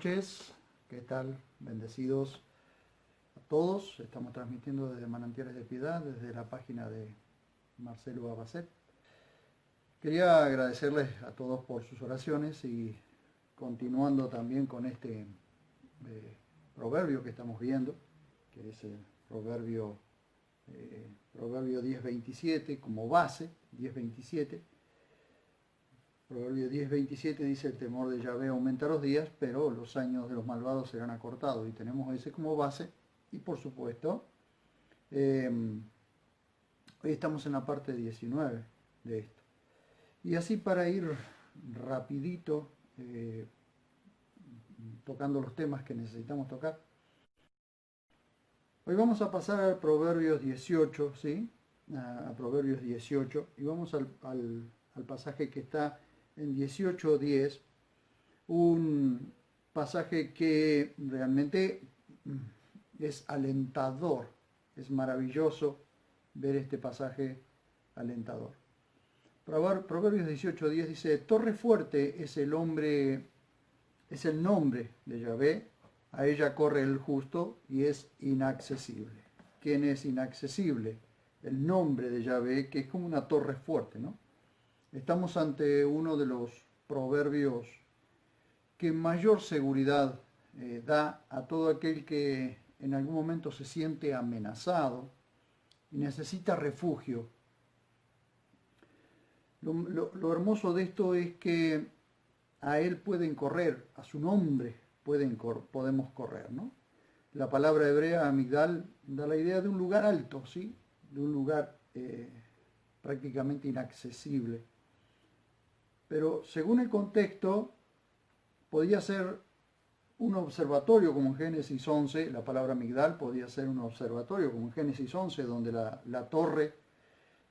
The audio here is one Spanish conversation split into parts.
noches, ¿qué tal? Bendecidos a todos. Estamos transmitiendo desde Manantiales de Piedad, desde la página de Marcelo Abacet. Quería agradecerles a todos por sus oraciones y continuando también con este proverbio que estamos viendo, que es el proverbio 10:27 como base, 10:27. Proverbio 10:27 dice: el temor de Yahvé aumenta los días, pero los años de los malvados serán acortados. Y tenemos ese como base. Y por supuesto, hoy estamos en la parte 19 de esto. Y así para ir rapidito tocando los temas que necesitamos tocar. Hoy vamos a pasar al Proverbios 18, ¿sí? A Proverbios 18. Y vamos al pasaje que está en 18:10, un pasaje que realmente es alentador, es maravilloso ver este pasaje alentador. Proverbios 18:10 dice: torre fuerte es el nombre de Yahvé, a ella corre el justo y es inaccesible. ¿Quién es inaccesible? El nombre de Yahvé, que es como una torre fuerte, ¿no? Estamos ante uno de los proverbios que mayor seguridad da a todo aquel que en algún momento se siente amenazado y necesita refugio. Lo hermoso de esto es que a él pueden correr, a su nombre podemos correr, ¿no? La palabra hebrea amigdal da la idea de un lugar alto, ¿sí? De un lugar prácticamente inaccesible. Pero según el contexto, podía ser un observatorio como en Génesis 11, la palabra Migdal podía ser un observatorio como en Génesis 11, donde la torre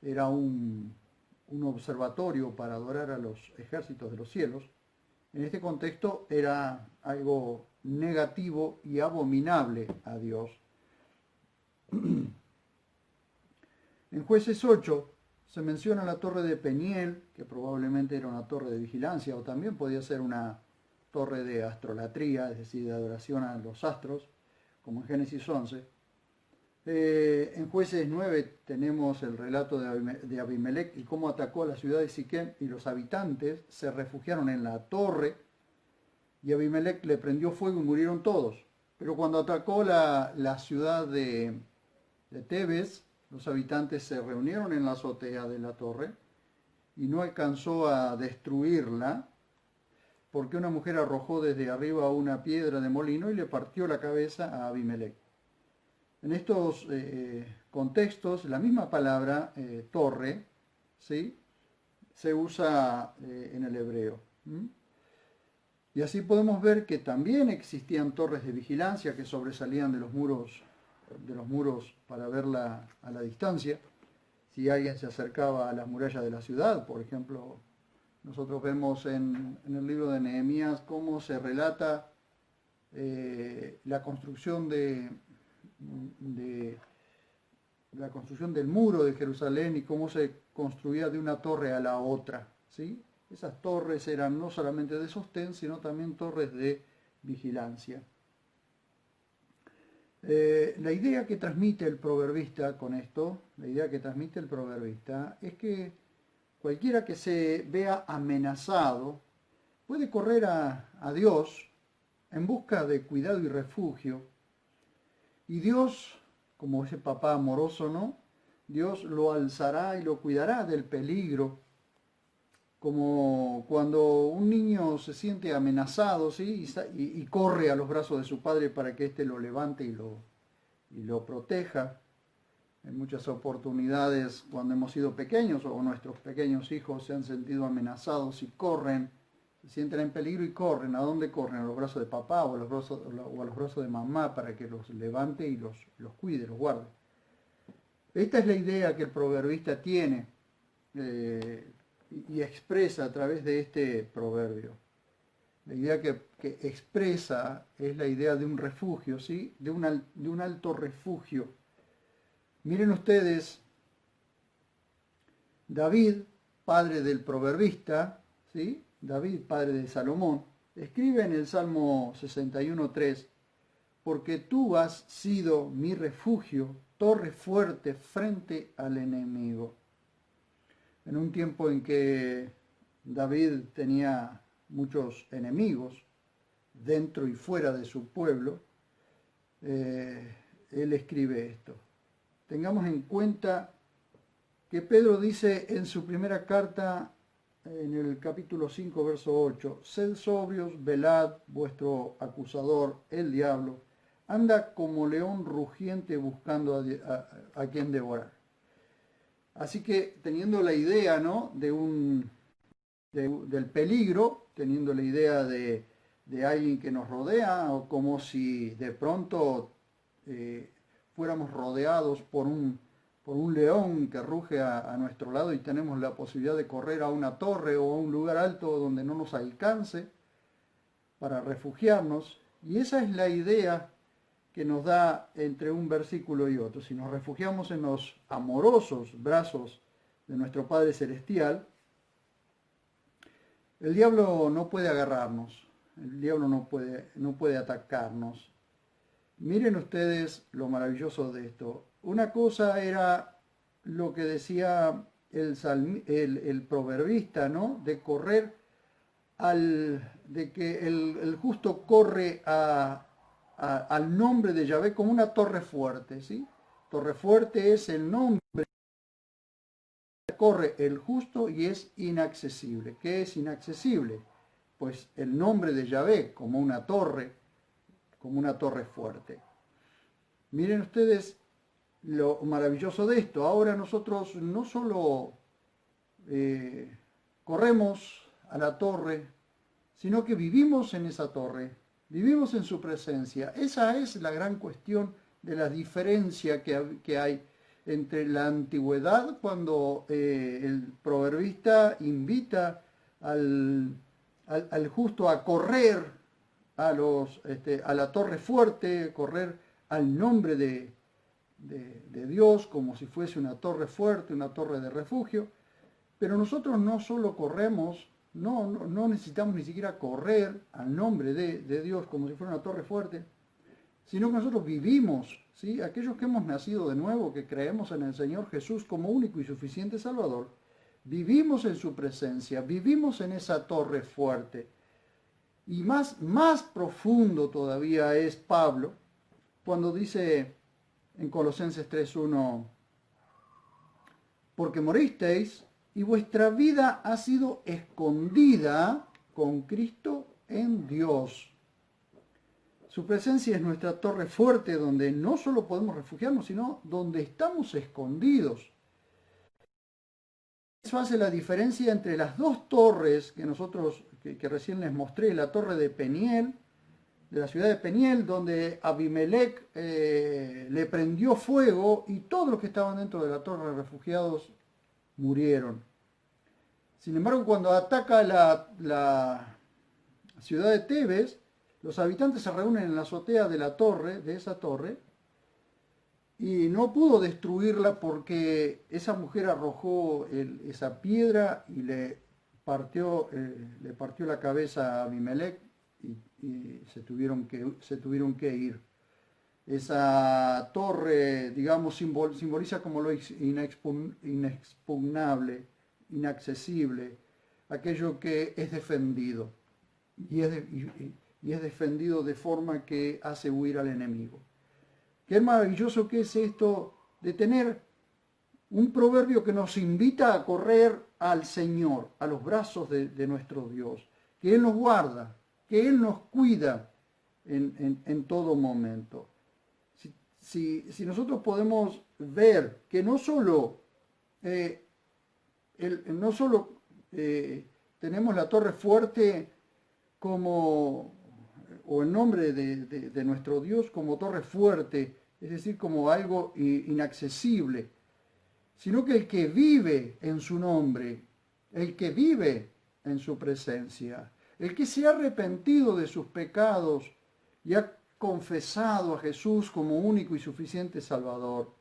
era un observatorio para adorar a los ejércitos de los cielos. En este contexto era algo negativo y abominable a Dios. En Jueces 8 se menciona la torre de Peniel, que probablemente era una torre de vigilancia, o también podía ser una torre de astrolatría, es decir, de adoración a los astros, como en Génesis 11. En Jueces 9 tenemos el relato de Abimelech y cómo atacó a la ciudad de Siquem, y los habitantes se refugiaron en la torre, y Abimelech le prendió fuego y murieron todos. Pero cuando atacó la ciudad de Tebes, los habitantes se reunieron en la azotea de la torre y no alcanzó a destruirla, porque una mujer arrojó desde arriba una piedra de molino y le partió la cabeza a Abimelech. En estos contextos, la misma palabra torre, ¿sí?, se usa en el hebreo. Y así podemos ver que también existían torres de vigilancia que sobresalían de los muros para verla a la distancia. Si alguien se acercaba a las murallas de la ciudad, por ejemplo, nosotros vemos en el libro de Nehemías cómo se relata la construcción la construcción del muro de Jerusalén y cómo se construía de una torre a la otra, ¿sí? Esas torres eran no solamente de sostén, sino también torres de vigilancia. La idea que transmite el proverbista con esto, es que cualquiera que se vea amenazado puede correr a Dios en busca de cuidado y refugio. Y Dios, como ese papá amoroso, ¿no? Dios lo alzará y lo cuidará del peligro. Como cuando un niño se siente amenazado, ¿sí?, y corre a los brazos de su padre para que éste lo levante y lo proteja. En muchas oportunidades, cuando hemos sido pequeños o nuestros pequeños hijos se han sentido amenazados y corren, se sienten en peligro y corren. ¿A dónde corren? A los brazos de papá o a los brazos de mamá para que los levante y los cuide, los guarde. Esta es la idea que el proverbista tiene y expresa a través de este proverbio. La idea que expresa es la idea de un refugio, ¿sí?, de un alto refugio. Miren ustedes, David, padre del proverbista, ¿sí?, David, padre de Salomón, escribe en el Salmo 61:3, porque tú has sido mi refugio, torre fuerte frente al enemigo. En un tiempo en que David tenía muchos enemigos dentro y fuera de su pueblo, él escribe esto. Tengamos en cuenta que Pedro dice en su primera carta, en el capítulo 5, verso 8, sed sobrios, velad, vuestro acusador, el diablo, anda como león rugiente buscando a quien devorar. Así que teniendo la idea, ¿no?, del peligro, teniendo la idea de alguien que nos rodea, o como si de pronto fuéramos rodeados por un león que ruge a nuestro lado y tenemos la posibilidad de correr a una torre o a un lugar alto donde no nos alcance para refugiarnos. Y esa es la idea que nos da entre un versículo y otro. Si nos refugiamos en los amorosos brazos de nuestro Padre Celestial, el diablo no puede agarrarnos, el diablo no puede atacarnos. Miren ustedes lo maravilloso de esto. Una cosa era lo que decía el proverbista, ¿no?, de correr de que el justo corre al nombre de Yahvé como una torre fuerte, ¿sí? Torre fuerte es el nombre, corre el justo y es inaccesible. ¿Qué es inaccesible? Pues el nombre de Yahvé como una torre fuerte. Miren ustedes lo maravilloso de esto. Ahora nosotros no solo corremos a la torre, sino que vivimos en esa torre, vivimos en su presencia. Esa es la gran cuestión de la diferencia que hay entre la antigüedad, cuando el proverbista invita al justo a correr a la torre fuerte, correr al nombre de Dios como si fuese una torre fuerte, una torre de refugio. Pero nosotros no solo corremos, no necesitamos ni siquiera correr al nombre de Dios como si fuera una torre fuerte, sino que nosotros vivimos, ¿sí? Aquellos que hemos nacido de nuevo, que creemos en el Señor Jesús como único y suficiente Salvador, vivimos en su presencia, vivimos en esa torre fuerte. Y más profundo todavía es Pablo, cuando dice en Colosenses 3:1, porque moristeis y vuestra vida ha sido escondida con Cristo en Dios. Su presencia es nuestra torre fuerte donde no solo podemos refugiarnos, sino donde estamos escondidos. Eso hace la diferencia entre las dos torres que recién les mostré, la torre de Peniel, de la ciudad de Peniel, donde Abimelech le prendió fuego y todos los que estaban dentro de la torre de refugiados murieron. Sin embargo, cuando ataca la ciudad de Tebes, los habitantes se reúnen en la azotea de esa torre, y no pudo destruirla porque esa mujer arrojó esa piedra y le partió la cabeza a Abimelech y se tuvieron que ir. Esa torre, digamos, simboliza como lo inexpugnable, inaccesible, aquello que es defendido y es defendido de forma que hace huir al enemigo. Qué maravilloso que es esto de tener un proverbio que nos invita a correr al Señor, a los brazos de nuestro Dios, que Él nos guarda, que Él nos cuida en todo momento. Si nosotros podemos ver que no solo tenemos la torre fuerte o el nombre de nuestro Dios como torre fuerte, es decir, como algo inaccesible, sino que el que vive en su nombre, el que vive en su presencia, el que se ha arrepentido de sus pecados y ha confesado a Jesús como único y suficiente Salvador,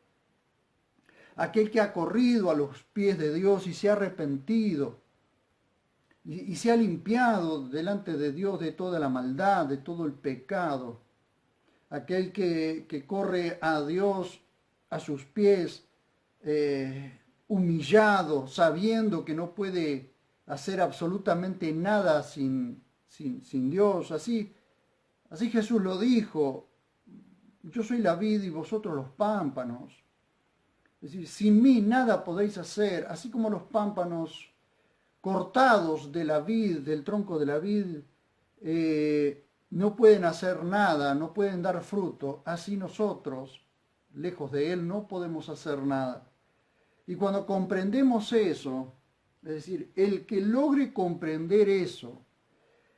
aquel que ha corrido a los pies de Dios y se ha arrepentido y se ha limpiado delante de Dios de toda la maldad, de todo el pecado. Aquel que corre a Dios a sus pies, humillado, sabiendo que no puede hacer absolutamente nada sin Dios. Así Jesús lo dijo: yo soy la vid y vosotros los pámpanos. Es decir, sin mí nada podéis hacer, así como los pámpanos cortados de la vid, del tronco de la vid, no pueden hacer nada, no pueden dar fruto, así nosotros, lejos de Él, no podemos hacer nada. Y cuando comprendemos eso, es decir, el que logre comprender eso,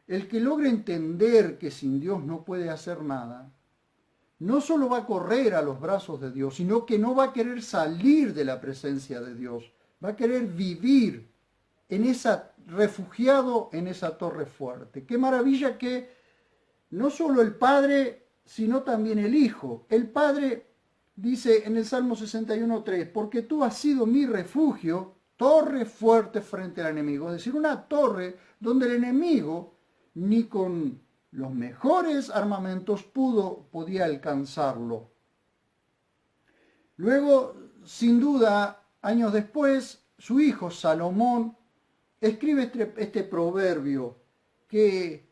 el que logre entender que sin Dios no puede hacer nada, no solo va a correr a los brazos de Dios, sino que no va a querer salir de la presencia de Dios, va a querer vivir refugiado en esa torre fuerte. Qué maravilla que no solo el Padre, sino también el Hijo. El Padre dice en el Salmo 61:3, porque tú has sido mi refugio, torre fuerte frente al enemigo. Es decir, una torre donde el enemigo ni con los mejores armamentos podía alcanzarlo. Luego, sin duda, años después, su hijo Salomón escribe este proverbio que,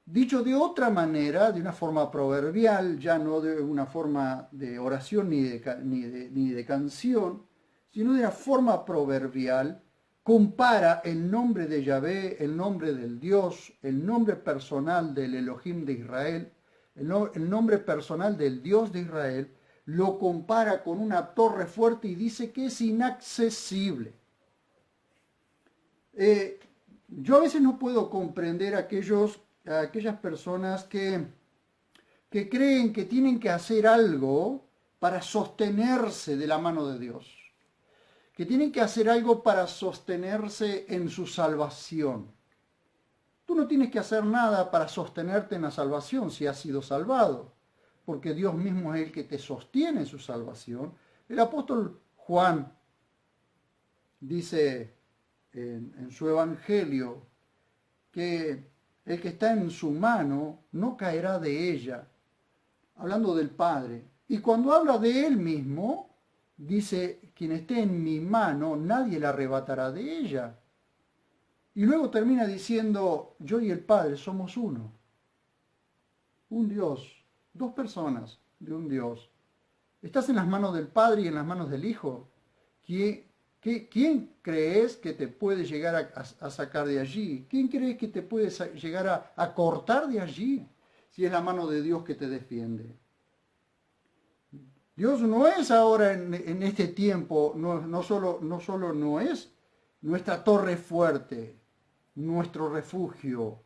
dicho de otra manera, de una forma proverbial, ya no de una forma de oración ni de canción, sino de una forma proverbial, compara el nombre de Yahvé, el nombre del Dios, el nombre personal del Elohim de Israel, el nombre personal del Dios de Israel, lo compara con una torre fuerte y dice que es inaccesible. Yo a veces no puedo comprender a aquellas personas que creen que tienen que hacer algo para sostenerse de la mano de Dios, que tienen que hacer algo para sostenerse en su salvación. Tú no tienes que hacer nada para sostenerte en la salvación si has sido salvado, porque Dios mismo es el que te sostiene en su salvación. El apóstol Juan dice en su evangelio que el que está en su mano no caerá de ella, hablando del Padre. Y cuando habla de él mismo, dice: quien esté en mi mano, nadie la arrebatará de ella. Y luego termina diciendo: yo y el Padre somos uno. Un Dios, dos personas de un Dios. ¿Estás en las manos del Padre y en las manos del Hijo? ¿Quién crees que te puede llegar a sacar de allí? ¿Quién crees que te puede llegar a cortar de allí? Si es la mano de Dios que te defiende. Dios no es ahora en este tiempo, no solo no es nuestra torre fuerte, nuestro refugio,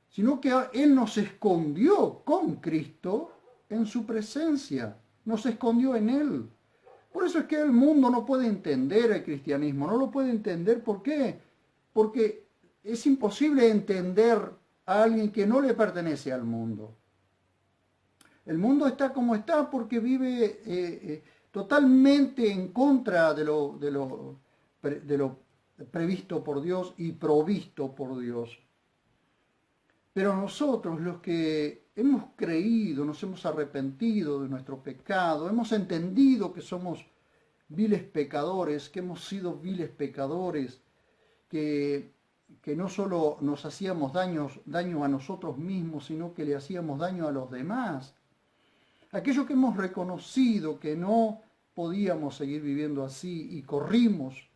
sino que Él nos escondió con Cristo en su presencia, nos escondió en Él. Por eso es que el mundo no puede entender el cristianismo, no lo puede entender. ¿Por qué? Porque es imposible entender a alguien que no le pertenece al mundo. El mundo está como está porque vive totalmente en contra de lo previsto por Dios y provisto por Dios. Pero nosotros, los que hemos creído, nos hemos arrepentido de nuestro pecado, hemos entendido que somos viles pecadores, que hemos sido viles pecadores, que no solo nos hacíamos daño a nosotros mismos, sino que le hacíamos daño a los demás. Aquello que hemos reconocido que no podíamos seguir viviendo así y corrimos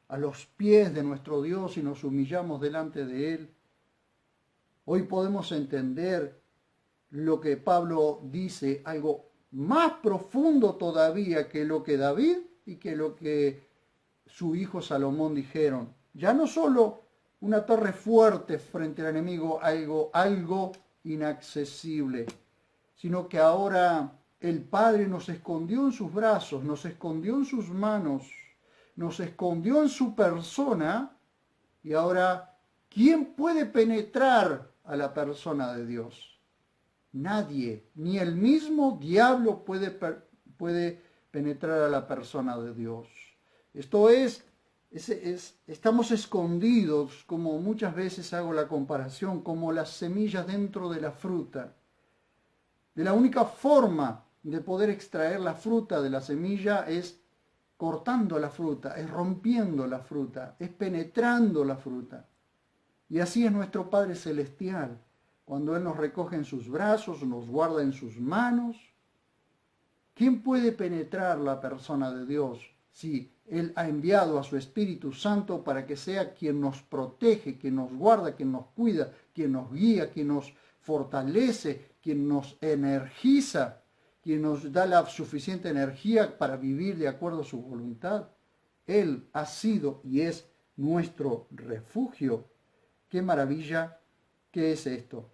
a los pies de nuestro Dios y nos humillamos delante de Él. Hoy podemos entender lo que Pablo dice, algo más profundo todavía que lo que David y que lo que su hijo Salomón dijeron. Ya no solo una torre fuerte frente al enemigo, algo inaccesible, sino que ahora el Padre nos escondió en sus brazos, nos escondió en sus manos, nos escondió en su persona, y ahora, ¿quién puede penetrar a la persona de Dios? Nadie, ni el mismo diablo puede penetrar a la persona de Dios. Esto es Estamos escondidos, como muchas veces hago la comparación, como las semillas dentro de la fruta. De la única forma de poder extraer la fruta de la semilla es cortando la fruta, es rompiendo la fruta, es penetrando la fruta. Y así es nuestro Padre Celestial. Cuando Él nos recoge en sus brazos, nos guarda en sus manos. ¿Quién puede penetrar la persona de Dios si Él ha enviado a su Espíritu Santo para que sea quien nos protege, quien nos guarda, quien nos cuida, quien nos guía, quien nos fortalece, quien nos energiza, quien nos da la suficiente energía para vivir de acuerdo a su voluntad? Él ha sido y es nuestro refugio. ¡Qué maravilla que es esto!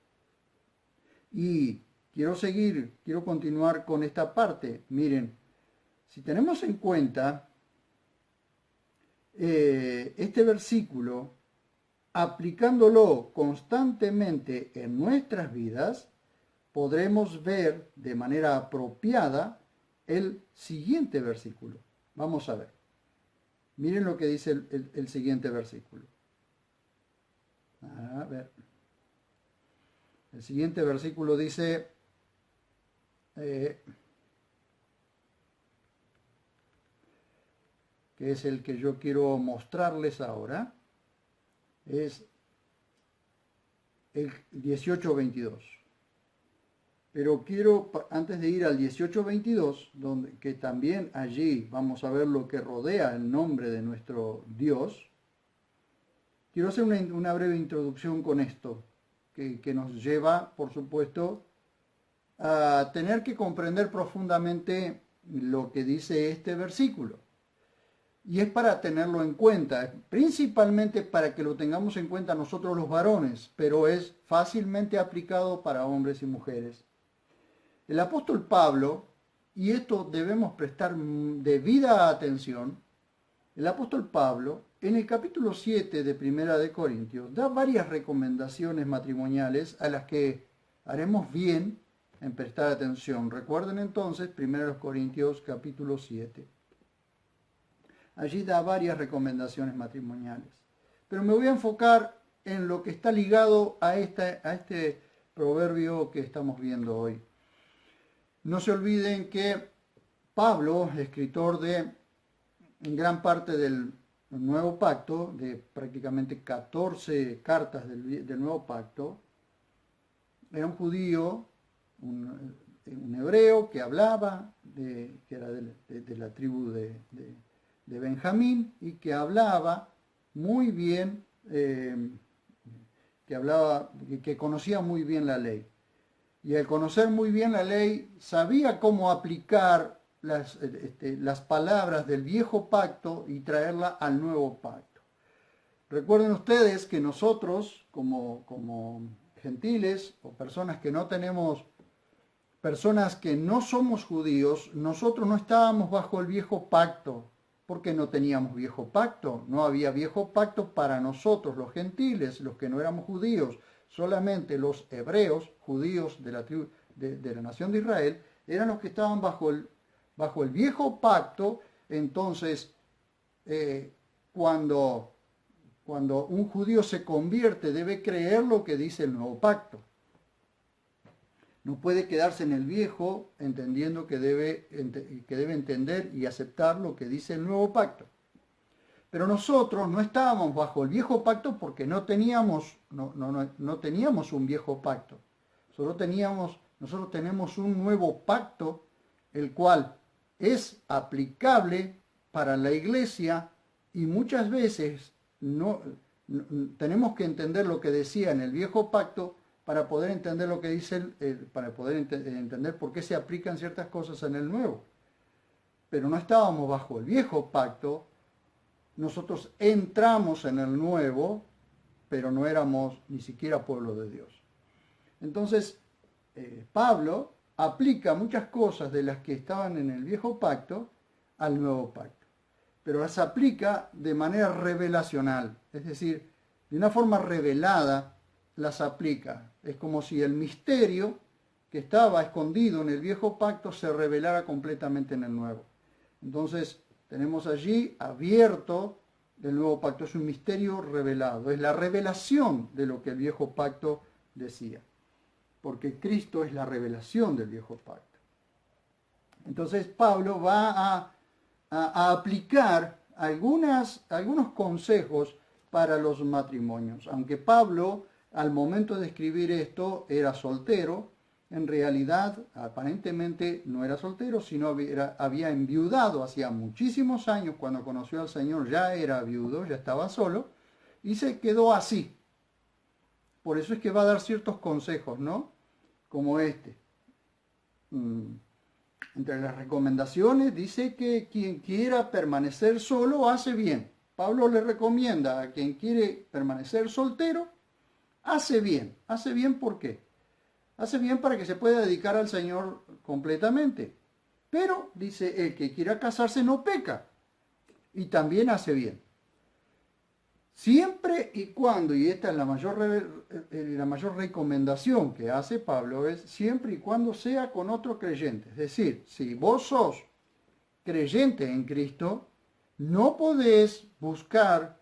Y quiero continuar con esta parte. Miren, si tenemos en cuenta este versículo, aplicándolo constantemente en nuestras vidas, podremos ver de manera apropiada el siguiente versículo. Vamos a ver. Miren lo que dice el siguiente versículo. A ver. El siguiente versículo dice, que es el que yo quiero mostrarles ahora, es el 18:22. Pero quiero, antes de ir al 18:22, que también allí vamos a ver lo que rodea el nombre de nuestro Dios, quiero hacer una breve introducción con esto, que nos lleva, por supuesto, a tener que comprender profundamente lo que dice este versículo. Y es para tenerlo en cuenta, principalmente para que lo tengamos en cuenta nosotros los varones, pero es fácilmente aplicado para hombres y mujeres. El apóstol Pablo, y esto debemos prestar debida atención, el apóstol Pablo, en el capítulo 7 de Primera de Corintios, da varias recomendaciones matrimoniales a las que haremos bien en prestar atención. Recuerden entonces, 1 Corintios capítulo 7. Allí da varias recomendaciones matrimoniales. Pero me voy a enfocar en lo que está ligado a este proverbio que estamos viendo hoy. No se olviden que Pablo, escritor de gran parte del Nuevo Pacto, de prácticamente 14 cartas del Nuevo Pacto, era un judío, un hebreo que hablaba, que era de la tribu de Benjamín, y que hablaba muy bien, que conocía muy bien la ley. Y al conocer muy bien la ley, sabía cómo aplicar las palabras del viejo pacto y traerla al nuevo pacto. Recuerden ustedes que nosotros, como gentiles o personas que no somos judíos, nosotros no estábamos bajo el viejo pacto, porque no teníamos viejo pacto. No había viejo pacto para nosotros, los gentiles, los que no éramos judíos. Solamente los hebreos, judíos de la nación de Israel, eran los que estaban bajo el viejo pacto. Entonces, cuando un judío se convierte, debe creer lo que dice el nuevo pacto. No puede quedarse en el viejo, entendiendo que debe entender y aceptar lo que dice el nuevo pacto. Pero nosotros no estábamos bajo el viejo pacto porque no teníamos un viejo pacto. Nosotros tenemos un nuevo pacto, el cual es aplicable para la iglesia, y muchas veces tenemos que entender lo que decía en el viejo pacto para poder entender lo que dice, para poder entender por qué se aplican ciertas cosas en el nuevo. Pero no estábamos bajo el viejo pacto, nosotros entramos en el nuevo, pero no éramos ni siquiera pueblo de Dios. Entonces, Pablo aplica muchas cosas de las que estaban en el viejo pacto al nuevo pacto, pero las aplica de manera revelacional, es decir, de una forma revelada las aplica. Es como si el misterio que estaba escondido en el viejo pacto se revelara completamente en el nuevo. Entonces tenemos allí abierto del nuevo pacto, es un misterio revelado, es la revelación de lo que el viejo pacto decía, porque Cristo es la revelación del viejo pacto. Entonces Pablo va a aplicar algunos consejos para los matrimonios. Aunque Pablo al momento de escribir esto era soltero, en realidad aparentemente no era soltero, sino había enviudado hacía muchísimos años. Cuando conoció al Señor ya era viudo, ya estaba solo, y se quedó así. Por eso es que va a dar ciertos consejos, ¿no? Como este. Entre las recomendaciones dice que quien quiera permanecer solo hace bien. Pablo le recomienda a quien quiere permanecer soltero, hace bien. ¿Hace bien por qué? Hace bien para que se pueda dedicar al Señor completamente. Pero, dice, el que quiera casarse no peca. Y también hace bien. Siempre y cuando, y esta es la mayor recomendación que hace Pablo, es siempre y cuando sea con otro creyente. Es decir, si vos sos creyente en Cristo, no podés buscar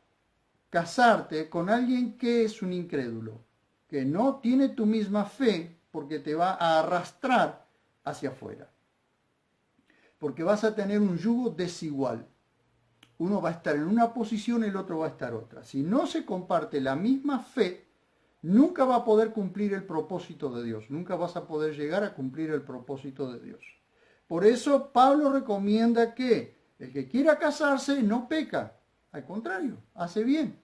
casarte con alguien que es un incrédulo, que no tiene tu misma fe, porque te va a arrastrar hacia afuera. Porque vas a tener un yugo desigual. Uno va a estar en una posición, el otro va a estar otra. Si no se comparte la misma fe, nunca va a poder cumplir el propósito de Dios. Nunca vas a poder llegar a cumplir el propósito de Dios. Por eso Pablo recomienda que el que quiera casarse no peca. Al contrario, hace bien.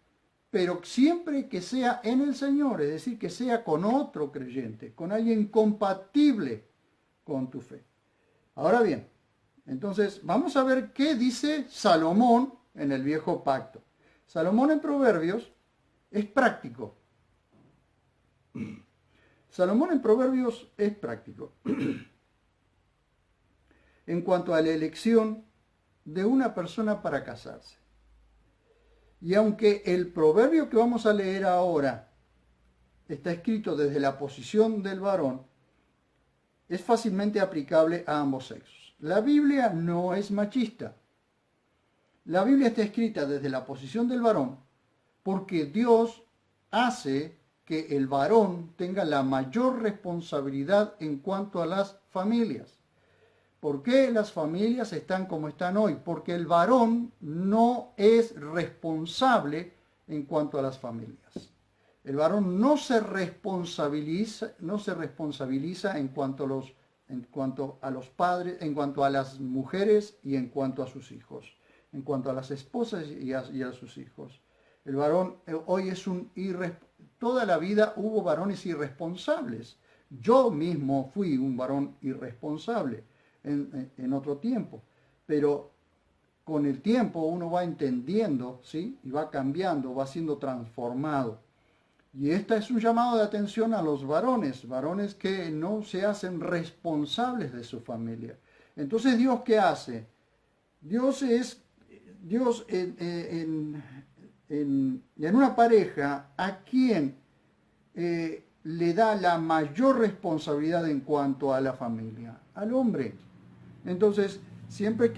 Pero siempre que sea en el Señor, es decir, que sea con otro creyente, con alguien compatible con tu fe. Ahora bien, entonces vamos a ver qué dice Salomón en el viejo pacto. Salomón en Proverbios es práctico. Salomón en Proverbios es práctico en cuanto a la elección de una persona para casarse. Y aunque el proverbio que vamos a leer ahora está escrito desde la posición del varón, es fácilmente aplicable a ambos sexos. La Biblia no es machista. La Biblia está escrita desde la posición del varón porque Dios hace que el varón tenga la mayor responsabilidad en cuanto a las familias. ¿Por qué las familias están como están hoy? Porque el varón no es responsable en cuanto a las familias. El varón no se responsabiliza en cuanto a los padres, en cuanto a las mujeres y en cuanto a sus hijos, en cuanto a las esposas y a sus hijos. El varón hoy es toda la vida hubo varones irresponsables. Yo mismo fui un varón irresponsable en otro tiempo, pero con el tiempo uno va entendiendo, ¿sí? Y va cambiando, va siendo transformado. Y este es un llamado de atención a los varones que no se hacen responsables de su familia. Entonces, ¿Dios qué hace? Dios en una pareja a quien le da la mayor responsabilidad en cuanto a la familia, al hombre. Entonces, siempre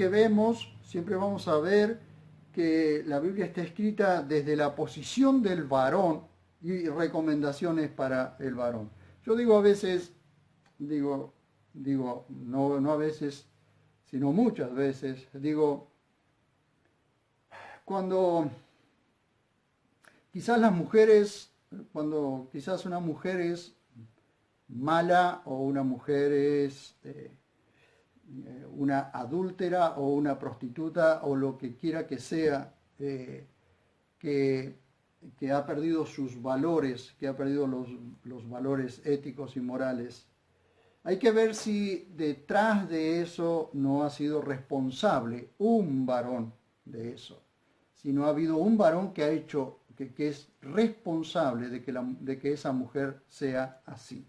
vamos a ver que la Biblia está escrita desde la posición del varón y recomendaciones para el varón. Yo digo a veces, no a veces, sino muchas veces, cuando quizás una mujer es mala o una mujer es una adúltera o una prostituta o lo que quiera que sea, que ha perdido sus valores, que ha perdido los valores éticos y morales. Hay que ver si detrás de eso no ha sido responsable un varón de eso. Si no ha habido un varón que ha hecho, que es responsable de que esa mujer sea así.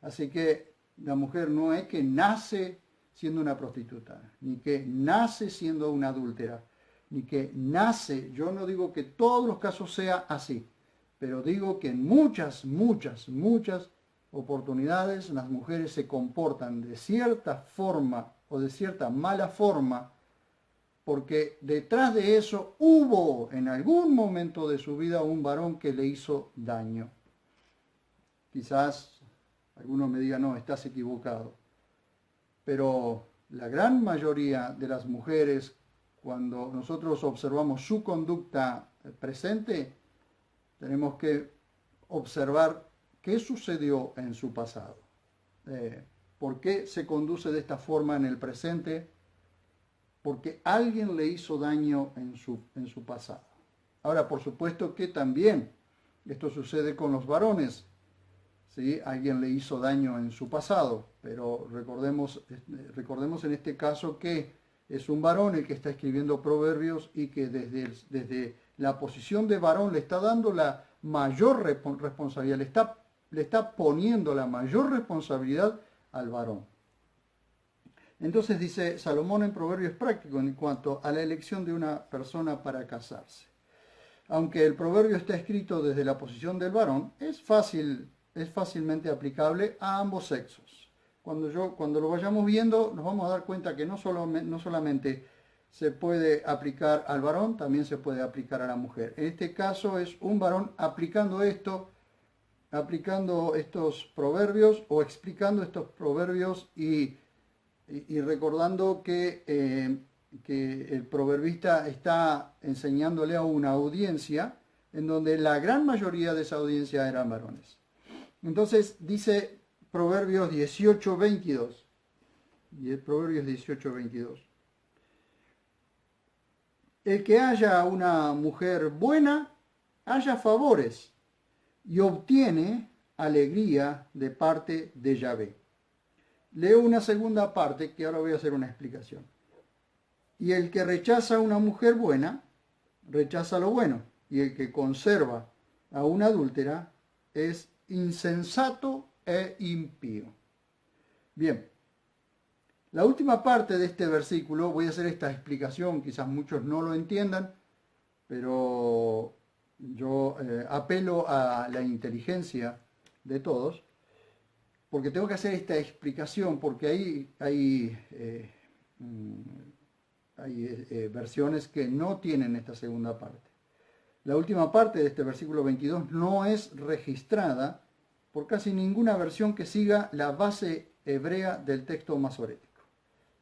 Así que la mujer no es que nace siendo una prostituta, ni que nace siendo una adúltera, ni que nace, yo no digo que todos los casos sea así, pero digo que en muchas oportunidades las mujeres se comportan de cierta forma o de cierta mala forma porque detrás de eso hubo en algún momento de su vida un varón que le hizo daño. Quizás algunos me digan, no, estás equivocado. Pero la gran mayoría de las mujeres, cuando nosotros observamos su conducta presente, tenemos que observar qué sucedió en su pasado. ¿Por qué se conduce de esta forma en el presente? Porque alguien le hizo daño en su pasado. Ahora, por supuesto que también esto sucede con los varones. ¿Sí? Alguien le hizo daño en su pasado, pero recordemos en este caso que es un varón el que está escribiendo Proverbios y que desde la posición de varón le está dando la mayor responsabilidad, le está poniendo la mayor responsabilidad al varón. Entonces dice Salomón en Proverbios práctico en cuanto a la elección de una persona para casarse. Aunque el proverbio está escrito desde la posición del varón, es fácilmente aplicable a ambos sexos. Cuando lo vayamos viendo, nos vamos a dar cuenta que no solamente se puede aplicar al varón, también se puede aplicar a la mujer. En este caso es un varón aplicando estos proverbios o explicando estos proverbios y recordando que el proverbista está enseñándole a una audiencia en donde la gran mayoría de esa audiencia eran varones. Entonces dice Proverbios 18:22. Proverbios 18:22. El que haya una mujer buena, haya favores y obtiene alegría de parte de Yahvé. Leo una segunda parte que ahora voy a hacer una explicación. Y el que rechaza a una mujer buena, rechaza lo bueno. Y el que conserva a una adúltera es insensato e impío. Bien, la última parte de este versículo, voy a hacer esta explicación, quizás muchos no lo entiendan, pero yo apelo a la inteligencia de todos, porque tengo que hacer esta explicación, porque hay versiones que no tienen esta segunda parte. La última parte de este versículo 22 no es registrada por casi ninguna versión que siga la base hebrea del texto masorético.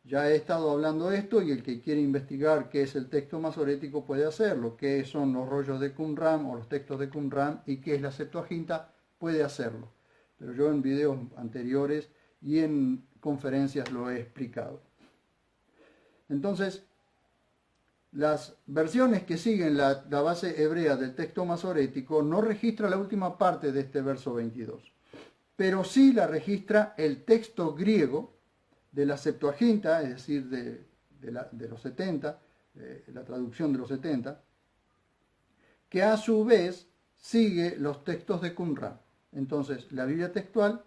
Ya he estado hablando de esto y el que quiere investigar qué es el texto masorético puede hacerlo, qué son los rollos de Qumran o los textos de Qumran y qué es la Septuaginta puede hacerlo. Pero yo en videos anteriores y en conferencias lo he explicado. Entonces, las versiones que siguen la base hebrea del texto masorético no registra la última parte de este verso 22, pero sí la registra el texto griego de la Septuaginta, es decir, de los 70, la traducción de los 70, que a su vez sigue los textos de Qumran. Entonces, la Biblia textual,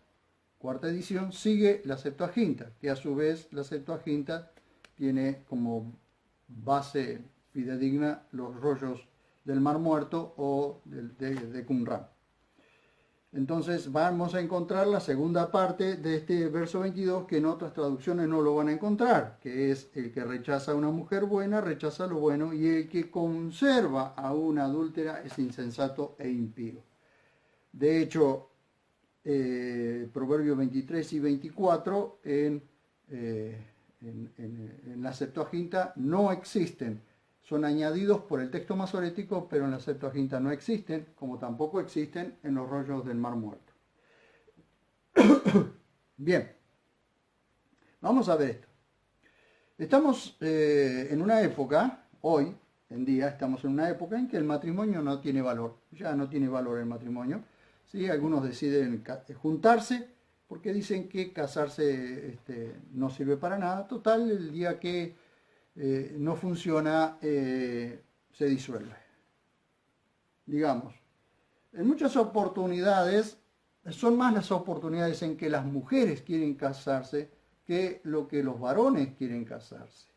cuarta edición, sigue la Septuaginta, que a su vez la Septuaginta tiene como base fidedigna los rollos del Mar Muerto o de Qumran. Entonces vamos a encontrar la segunda parte de este verso 22 que en otras traducciones no lo van a encontrar, que es el que rechaza a una mujer buena, rechaza lo bueno, y el que conserva a una adúltera es insensato e impío. De hecho, Proverbios 23 y 24 en la Septuaginta no existen. Son añadidos por el texto masorético, pero en la Septuaginta no existen, como tampoco existen en los rollos del Mar Muerto. Bien, vamos a ver esto. Estamos en una época, hoy en día, estamos en una época en que el matrimonio no tiene valor. Ya no tiene valor el matrimonio. ¿Sí? Algunos deciden juntarse porque dicen que casarse no sirve para nada. Total, el día que no funciona, se disuelve. Digamos, en muchas oportunidades, son más las oportunidades en que las mujeres quieren casarse que lo que los varones quieren casarse.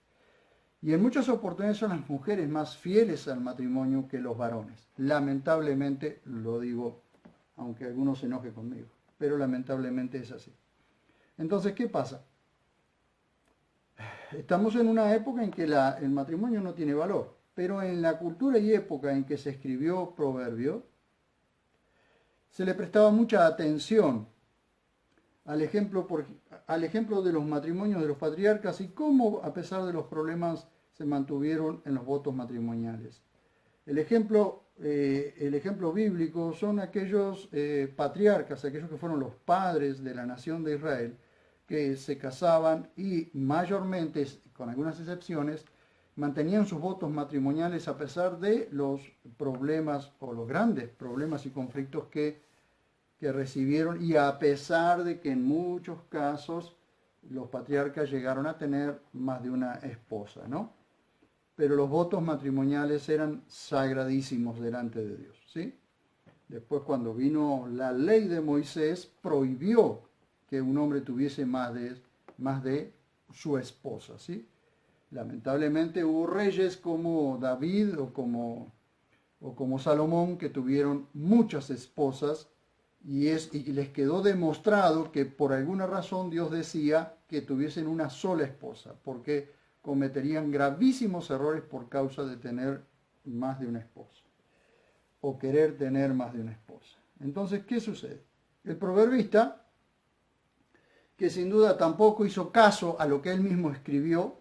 Y en muchas oportunidades son las mujeres más fieles al matrimonio que los varones. Lamentablemente, lo digo, aunque algunos se enojen conmigo, pero lamentablemente es así. Entonces, ¿qué pasa? estamos en una época en que el matrimonio no tiene valor, pero en la cultura y época en que se escribió Proverbio, se le prestaba mucha atención al ejemplo, al ejemplo de los matrimonios de los patriarcas y cómo, a pesar de los problemas, se mantuvieron en los votos matrimoniales. El ejemplo bíblico son aquellos patriarcas, aquellos que fueron los padres de la nación de Israel, que se casaban y mayormente, con algunas excepciones, mantenían sus votos matrimoniales a pesar de los problemas o los grandes problemas y conflictos que recibieron, y a pesar de que en muchos casos los patriarcas llegaron a tener más de una esposa, ¿no? Pero los votos matrimoniales eran sagradísimos delante de Dios, ¿sí? Después, cuando vino la ley de Moisés, prohibió que un hombre tuviese más de su esposa, ¿sí? Lamentablemente hubo reyes como David o como Salomón que tuvieron muchas esposas y les quedó demostrado que por alguna razón Dios decía que tuviesen una sola esposa, porque cometerían gravísimos errores por causa de tener más de una esposa o querer tener más de una esposa. Entonces, ¿qué sucede? El proverbista, que sin duda tampoco hizo caso a lo que él mismo escribió,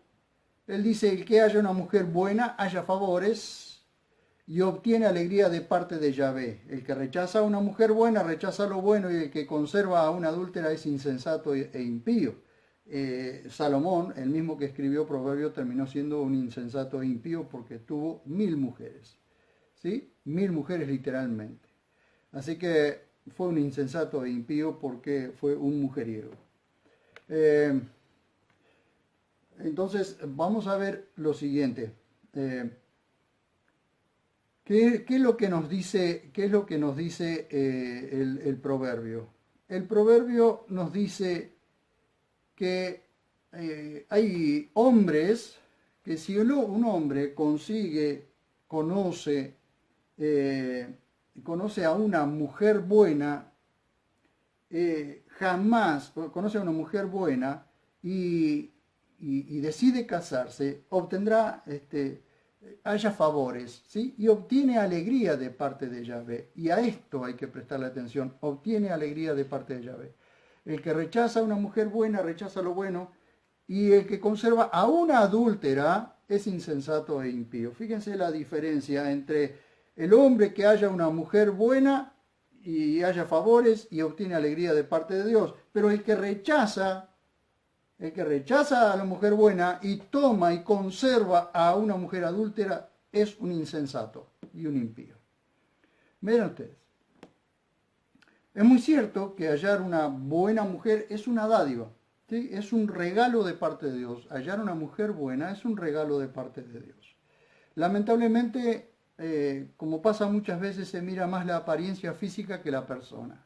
él dice: el que haya una mujer buena, haya favores y obtiene alegría de parte de Yahvé. El que rechaza a una mujer buena, rechaza lo bueno, y el que conserva a una adúltera es insensato e impío. Salomón, el mismo que escribió Proverbio, terminó siendo un insensato e impío porque tuvo 1000 mujeres. ¿Sí? 1000 mujeres literalmente. Así que fue un insensato e impío porque fue un mujeriego. Entonces vamos a ver lo siguiente. ¿Qué es lo que nos dice, el proverbio? El proverbio nos dice que hay hombres que si un hombre conoce a una mujer buena, conoce a una mujer buena y decide casarse, obtendrá haya favores, ¿sí? Y obtiene alegría de parte de Yahvé. Y a esto hay que prestarle atención: obtiene alegría de parte de Yahvé. El que rechaza a una mujer buena, rechaza lo bueno, y el que conserva a una adúltera es insensato e impío. Fíjense la diferencia entre el hombre que haya una mujer buena y haya favores y obtiene alegría de parte de Dios, pero el que rechaza a la mujer buena y toma y conserva a una mujer adúltera es un insensato y un impío. Miren ustedes, es muy cierto que hallar una buena mujer es una dádiva, ¿sí? Es un regalo de parte de Dios. Hallar una mujer buena es un regalo de parte de Dios. Lamentablemente, como pasa muchas veces, se mira más la apariencia física que la persona.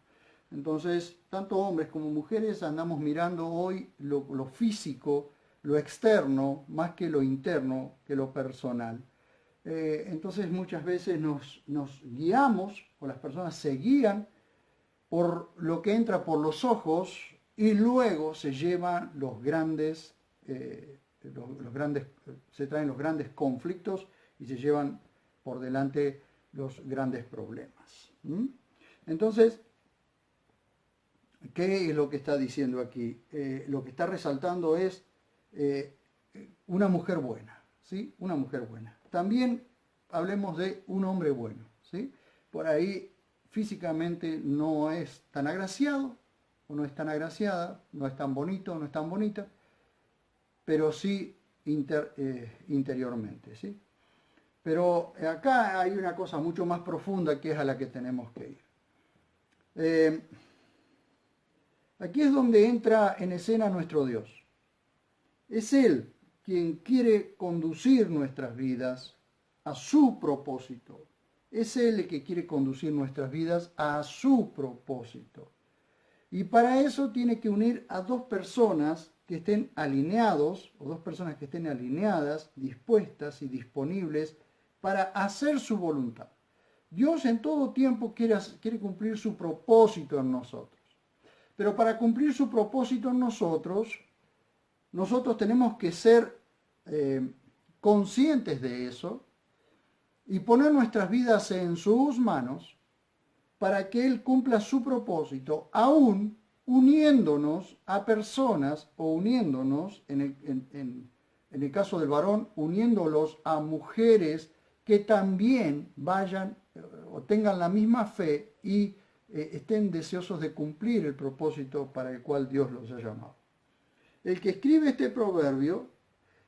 Entonces, tanto hombres como mujeres andamos mirando hoy lo físico, lo externo, más que lo interno, que lo personal. Entonces muchas veces nos guiamos, o las personas se guían por lo que entra por los ojos, y luego se llevan se traen los grandes conflictos y se llevan por delante los grandes problemas. Entonces, ¿qué es lo que está diciendo aquí? Lo que está resaltando es una mujer buena, ¿sí? Una mujer buena. También hablemos de un hombre bueno, ¿sí? Por ahí físicamente no es tan agraciado, o no es tan agraciada, no es tan bonito, no es tan bonita, pero sí interiormente, ¿sí? Pero acá hay una cosa mucho más profunda que es a la que tenemos que ir. Aquí es donde entra en escena nuestro Dios. Es Él quien quiere conducir nuestras vidas a su propósito. Es Él el que quiere conducir nuestras vidas a su propósito. Y para eso tiene que unir a dos personas que estén alineados, o dos personas que estén alineadas, dispuestas y disponibles para hacer su voluntad. Dios en todo tiempo quiere cumplir su propósito en nosotros. Pero para cumplir su propósito en nosotros tenemos que ser conscientes de eso y poner nuestras vidas en sus manos para que Él cumpla su propósito, aún uniéndonos a personas o uniéndonos, en el caso del varón, uniéndolos a mujeres que también vayan o tengan la misma fe y estén deseosos de cumplir el propósito para el cual Dios los ha llamado. El que escribe este proverbio,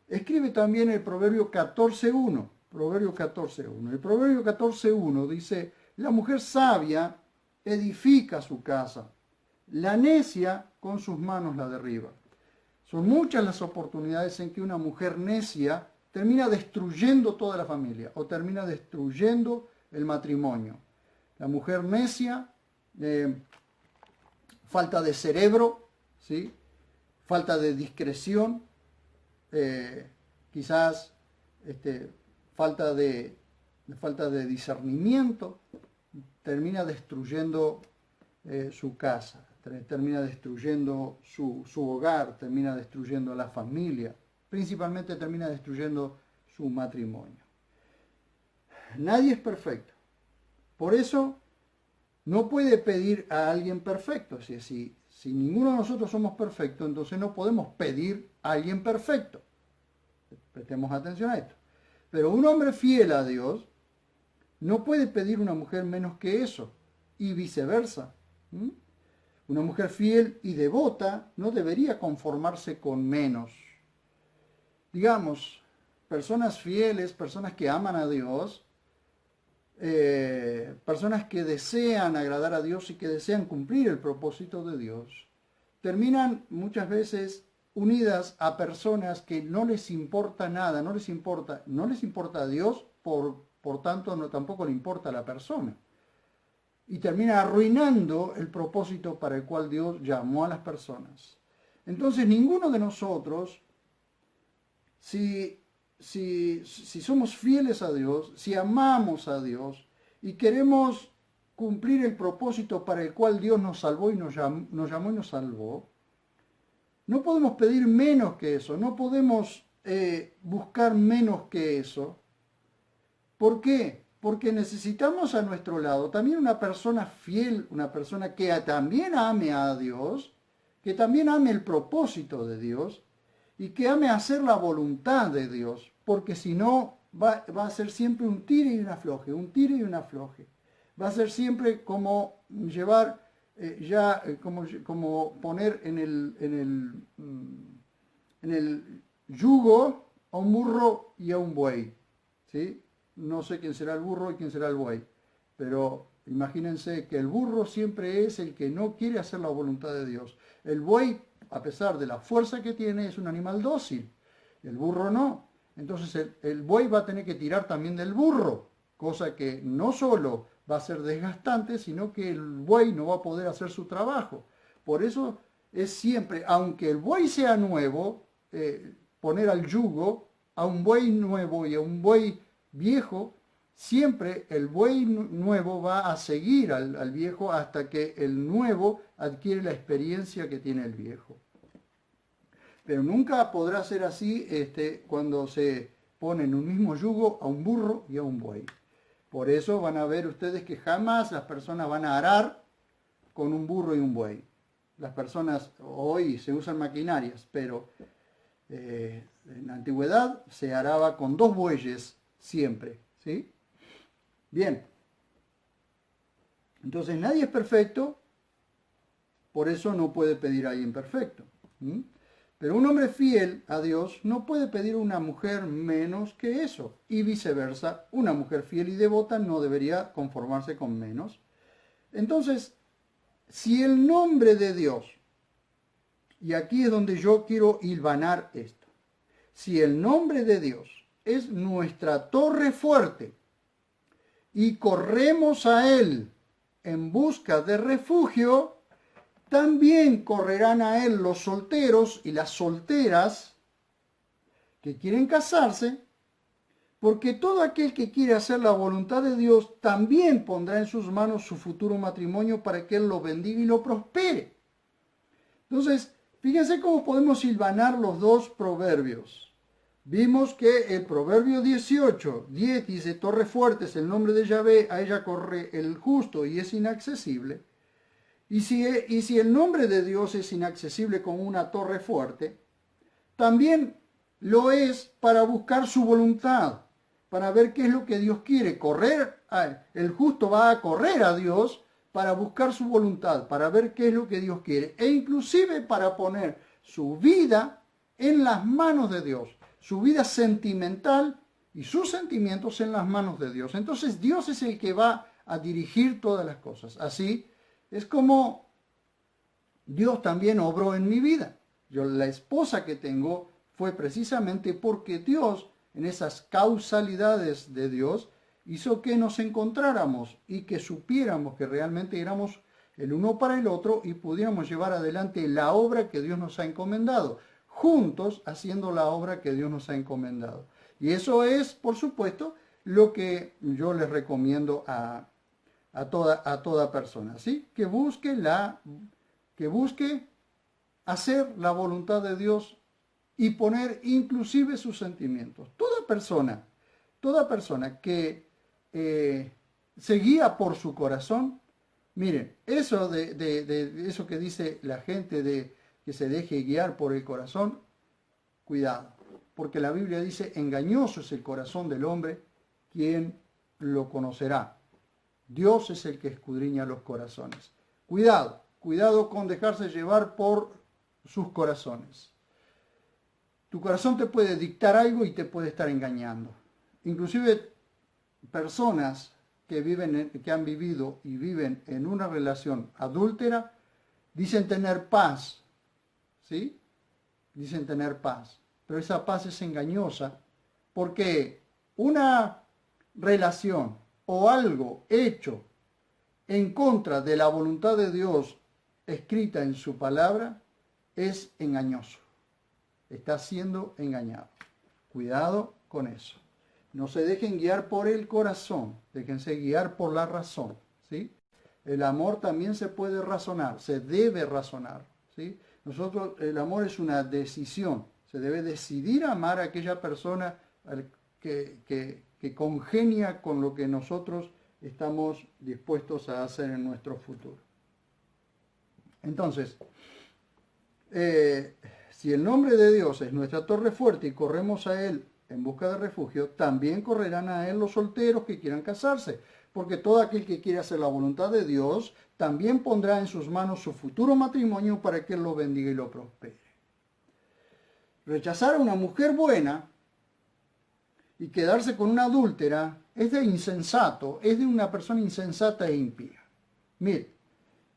escribe también el proverbio 14.1. Proverbio 14.1. El proverbio 14.1 dice, la mujer sabia edifica su casa, la necia con sus manos la derriba. Son muchas las oportunidades en que una mujer necia termina destruyendo toda la familia o termina destruyendo el matrimonio. La mujer necia, falta de cerebro, ¿sí? Falta de discreción, quizás falta de discernimiento, termina destruyendo su casa, termina destruyendo su hogar, termina destruyendo la familia, principalmente termina destruyendo su matrimonio. Nadie es perfecto. Por eso no puede pedir a alguien perfecto. Si ninguno de nosotros somos perfectos, entonces no podemos pedir a alguien perfecto. Prestemos atención a esto. Pero un hombre fiel a Dios no puede pedir una mujer menos que eso, y viceversa. Una mujer fiel y devota no debería conformarse con menos. Digamos, personas fieles, personas que aman a Dios, personas que desean agradar a Dios y que desean cumplir el propósito de Dios, terminan muchas veces unidas a personas que no les importa nada, no les importa a Dios, por tanto tampoco le importa a la persona. Y termina arruinando el propósito para el cual Dios llamó a las personas. Entonces ninguno de nosotros, si somos fieles a Dios, si amamos a Dios y queremos cumplir el propósito para el cual Dios nos salvó y nos llamó y nos salvó, no podemos pedir menos que eso, no podemos buscar menos que eso. ¿Por qué? Porque necesitamos a nuestro lado también una persona fiel, una persona que también ame a Dios, que también ame el propósito de Dios y que ame hacer la voluntad de Dios, porque si no va a ser siempre un tire y un afloje, un tire y un afloje. Va a ser siempre como llevar, como poner en el yugo a un burro y a un buey, ¿sí? No sé quién será el burro y quién será el buey, pero imagínense que el burro siempre es el que no quiere hacer la voluntad de Dios. El buey, a pesar de la fuerza que tiene, es un animal dócil. El burro no. Entonces el buey va a tener que tirar también del burro, cosa que no solo va a ser desgastante, sino que el buey no va a poder hacer su trabajo. Por eso es siempre, aunque el buey sea nuevo, poner al yugo a un buey nuevo y a un buey viejo, siempre el buey nuevo va a seguir al viejo hasta que el nuevo adquiere la experiencia que tiene el viejo. Pero nunca podrá ser así cuando se pone en un mismo yugo a un burro y a un buey. Por eso van a ver ustedes que jamás las personas van a arar con un burro y un buey. Las personas hoy se usan maquinarias, pero en la antigüedad se araba con 2 bueyes siempre, ¿sí? Bien. Entonces nadie es perfecto, por eso no puede pedir a alguien perfecto. Pero un hombre fiel a Dios no puede pedir a una mujer menos que eso. Y viceversa, una mujer fiel y devota no debería conformarse con menos. Entonces, si el nombre de Dios, y aquí es donde yo quiero hilvanar esto, si el nombre de Dios es nuestra torre fuerte y corremos a Él en busca de refugio, también correrán a Él los solteros y las solteras que quieren casarse, porque todo aquel que quiere hacer la voluntad de Dios también pondrá en sus manos su futuro matrimonio para que Él lo bendiga y lo prospere. Entonces, fíjense cómo podemos hilvanar los dos proverbios. Vimos que el Proverbio 18:10 dice, torre fuerte es el nombre de Yahvé, a ella corre el justo y es inaccesible. Y si el nombre de Dios es inaccesible como una torre fuerte, también lo es para buscar su voluntad, para ver qué es lo que Dios quiere. El justo va a correr a Dios para buscar su voluntad, para ver qué es lo que Dios quiere, e inclusive para poner su vida en las manos de Dios, su vida sentimental y sus sentimientos en las manos de Dios. Entonces Dios es el que va a dirigir todas las cosas. Así es como Dios también obró en mi vida. La esposa que tengo fue precisamente porque Dios, en esas causalidades de Dios, hizo que nos encontráramos y que supiéramos que realmente éramos el uno para el otro y pudiéramos llevar adelante la obra que Dios nos ha encomendado, juntos haciendo la obra que Dios nos ha encomendado. Y eso es, por supuesto, lo que yo les recomiendo a toda persona, ¿sí? Que busque hacer la voluntad de Dios y poner inclusive sus sentimientos. Toda persona que se guía por su corazón, miren, eso eso que dice la gente de que se deje guiar por el corazón, cuidado, porque la Biblia dice, engañoso es el corazón del hombre, ¿quién lo conocerá? Dios es el que escudriña los corazones. Cuidado con dejarse llevar por sus corazones. Tu corazón te puede dictar algo y te puede estar engañando. Inclusive personas que han vivido y viven en una relación adúltera dicen tener paz, ¿sí? Dicen tener paz, pero esa paz es engañosa porque una relación o algo hecho en contra de la voluntad de Dios escrita en su palabra es engañoso. Está siendo engañado. Cuidado con eso. No se dejen guiar por el corazón, déjense guiar por la razón, ¿sí? El amor también se puede razonar, se debe razonar, ¿sí? El amor es una decisión, se debe decidir amar a aquella persona que congenia con lo que nosotros estamos dispuestos a hacer en nuestro futuro. Entonces, si el nombre de Dios es nuestra torre fuerte y corremos a Él en busca de refugio, también correrán a Él los solteros que quieran casarse, porque todo aquel que quiere hacer la voluntad de Dios también pondrá en sus manos su futuro matrimonio para que Él lo bendiga y lo prospere. Rechazar a una mujer buena y quedarse con una adúltera es de insensato, es de una persona insensata e impía. Mire,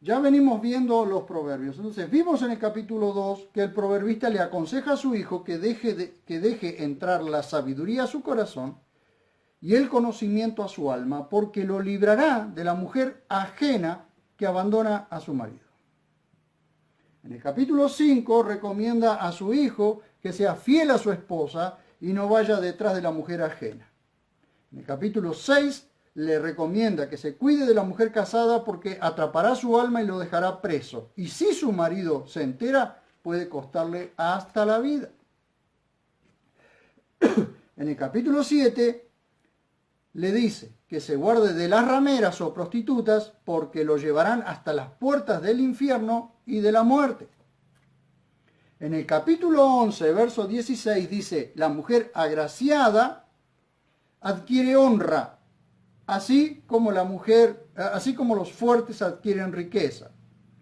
ya venimos viendo los proverbios. Entonces, vimos en el capítulo 2 que el proverbista le aconseja a su hijo que deje entrar la sabiduría a su corazón y el conocimiento a su alma, porque lo librará de la mujer ajena que abandona a su marido. En el capítulo 5 recomienda a su hijo que sea fiel a su esposa y no vaya detrás de la mujer ajena. En el capítulo 6 le recomienda que se cuide de la mujer casada porque atrapará su alma y lo dejará preso. Y si su marido se entera, puede costarle hasta la vida. En el capítulo 7 le dice que se guarde de las rameras o prostitutas porque lo llevarán hasta las puertas del infierno y de la muerte. En el capítulo 11, verso 16 dice, la mujer agraciada adquiere honra, así como los fuertes adquieren riqueza.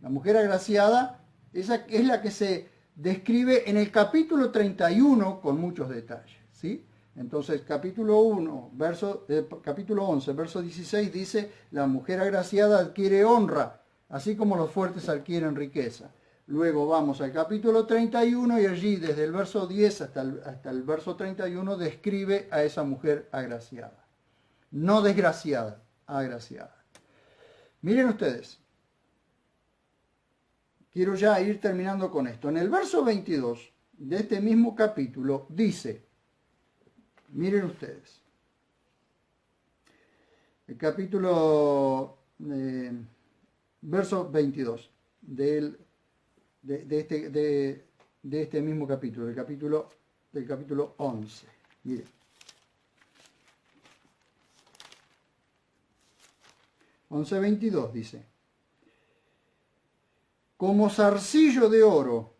La mujer agraciada es la que se describe en el capítulo 31 con muchos detalles, ¿sí? Entonces, capítulo 11, verso 16 dice, la mujer agraciada adquiere honra, así como los fuertes adquieren riqueza. Luego vamos al capítulo 31 y allí, desde el verso 10 hasta el verso 31, describe a esa mujer agraciada. No desgraciada, agraciada. Miren ustedes, quiero ya ir terminando con esto. En el verso 22 de este mismo capítulo dice, miren ustedes, el capítulo, verso 22 de este mismo capítulo, del capítulo 11. Miren. 11:22 dice: como zarcillo de oro,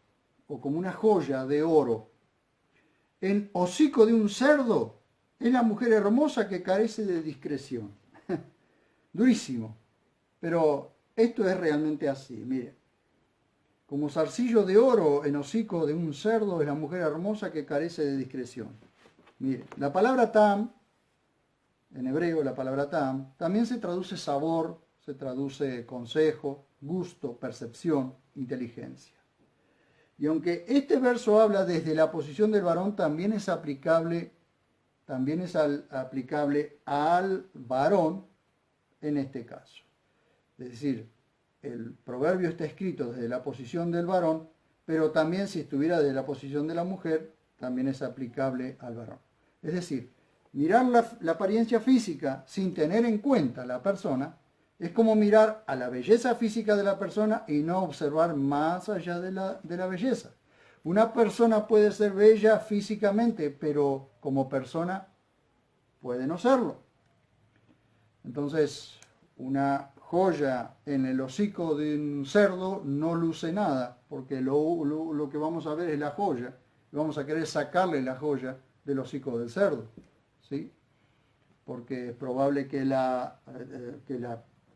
o como una joya de oro, en hocico de un cerdo, es la mujer hermosa que carece de discreción. Durísimo, pero esto es realmente así, miren. Como zarcillo de oro en hocico de un cerdo es la mujer hermosa que carece de discreción. Miren, la palabra tam, en hebreo la palabra tam, también se traduce sabor, se traduce consejo, gusto, percepción, inteligencia. Y aunque este verso habla desde la posición del varón, también es aplicable al varón en este caso. Es decir, el proverbio está escrito desde la posición del varón, pero también si estuviera desde la posición de la mujer, también es aplicable al varón. Es decir, mirar la apariencia física sin tener en cuenta la persona es como mirar a la belleza física de la persona y no observar más allá de la belleza. Una persona puede ser bella físicamente, pero como persona puede no serlo. Entonces, una joya en el hocico de un cerdo no luce nada, porque lo que vamos a ver es la joya. Vamos a querer sacarle la joya del hocico del cerdo, ¿sí? Porque es probable que la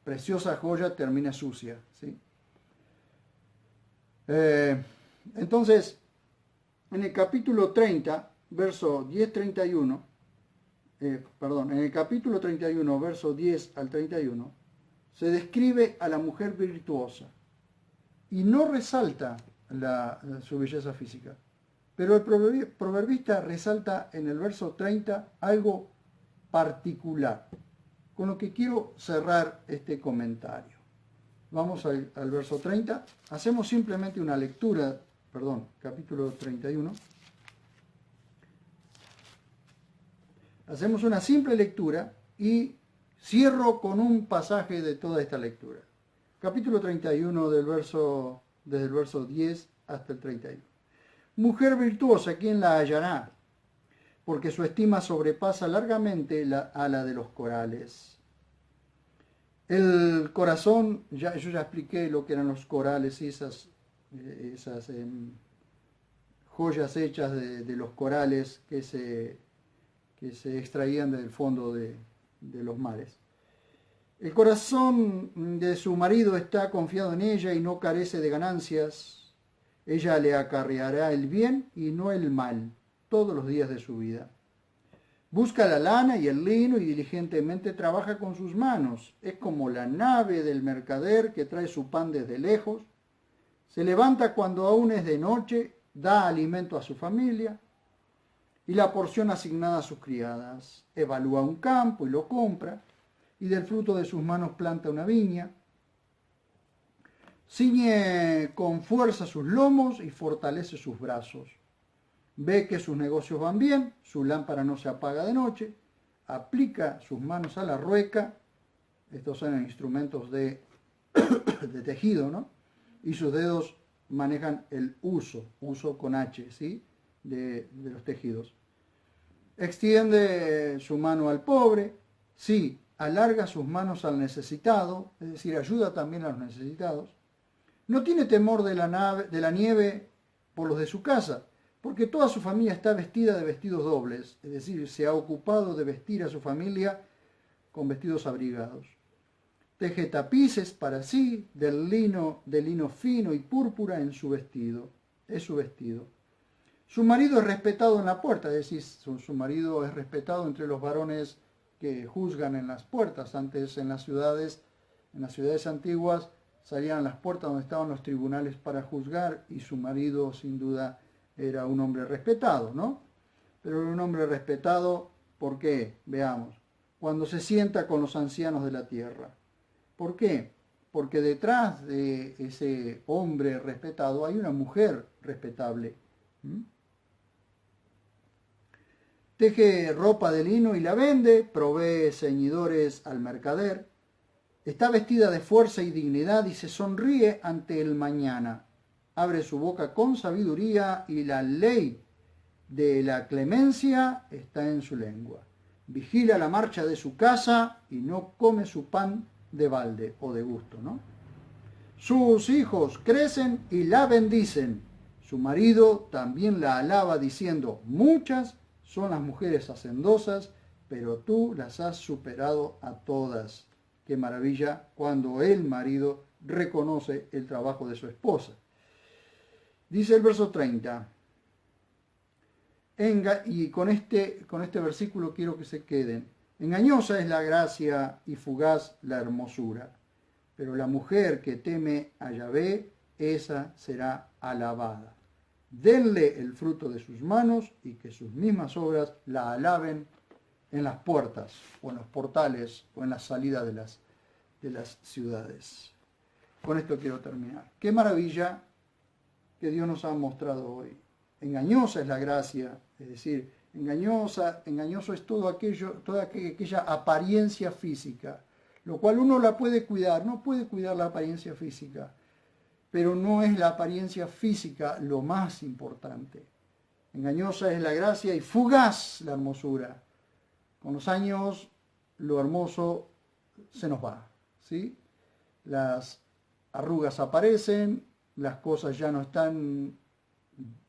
preciosa joya termine sucia, ¿sí? Entonces, en el capítulo 30, verso 10-31, en el capítulo 31, verso 10 al 31, se describe a la mujer virtuosa y no resalta su belleza física. Pero el proverbista resalta en el verso 30 algo particular, con lo que quiero cerrar este comentario. Vamos al verso 30. Hacemos simplemente una lectura, capítulo 31. Hacemos una simple lectura y cierro con un pasaje de toda esta lectura. Capítulo 31 desde el verso 10 hasta el 31. Mujer virtuosa, ¿quién la hallará? Porque su estima sobrepasa largamente a la de los corales. El corazón, yo ya expliqué lo que eran los corales y esas joyas hechas de los corales que se extraían del fondo de los mares. El corazón de su marido está confiado en ella y no carece de ganancias. Ella le acarreará el bien y no el mal todos los días de su vida. Busca la lana y el lino y diligentemente trabaja con sus manos. Es como la nave del mercader que trae su pan desde lejos. Se levanta cuando aún es de noche, da alimento a su familia y la porción asignada a sus criadas. Evalúa un campo y lo compra, y del fruto de sus manos planta una viña. Ciñe con fuerza sus lomos y fortalece sus brazos. Ve que sus negocios van bien, su lámpara no se apaga de noche, aplica sus manos a la rueca, estos son instrumentos de tejido, ¿no? Y sus dedos manejan el uso con H, ¿sí? De los tejidos. Extiende su mano al pobre, sí, alarga sus manos al necesitado, es decir, ayuda también a los necesitados. No tiene temor de la nieve por los de su casa, porque toda su familia está vestida de vestidos dobles, es decir, se ha ocupado de vestir a su familia con vestidos abrigados. Teje tapices para sí de lino fino y púrpura en su vestido, es su vestido. Su marido es respetado en la puerta, es decir, su marido es respetado entre los varones que juzgan en las puertas. Antes en las ciudades antiguas salían a las puertas donde estaban los tribunales para juzgar y su marido sin duda era un hombre respetado, ¿no? Pero era un hombre respetado, ¿por qué? Veamos. Cuando se sienta con los ancianos de la tierra. ¿Por qué? Porque detrás de ese hombre respetado hay una mujer respetable. Teje ropa de lino y la vende, provee ceñidores al mercader. Está vestida de fuerza y dignidad y se sonríe ante el mañana. Abre su boca con sabiduría y la ley de la clemencia está en su lengua. Vigila la marcha de su casa y no come su pan de balde o de gusto, ¿no? Sus hijos crecen y la bendicen. Su marido también la alaba diciendo, muchas son las mujeres hacendosas, pero tú las has superado a todas. Qué maravilla cuando el marido reconoce el trabajo de su esposa. Dice el verso 30. Y con este versículo quiero que se queden. Engañosa es la gracia y fugaz la hermosura, pero la mujer que teme a Yahvé, esa será alabada. Denle el fruto de sus manos y que sus mismas obras la alaben en las puertas o en los portales o en la salida de las ciudades. Con esto quiero terminar. Qué maravilla que Dios nos ha mostrado hoy. Engañosa es la gracia, es decir, engañoso es toda aquella apariencia física, lo cual uno la puede cuidar, no puede cuidar la apariencia física, pero no es la apariencia física lo más importante. Engañosa es la gracia y fugaz la hermosura. Con los años lo hermoso se nos va, ¿sí? Las arrugas aparecen, las cosas ya no están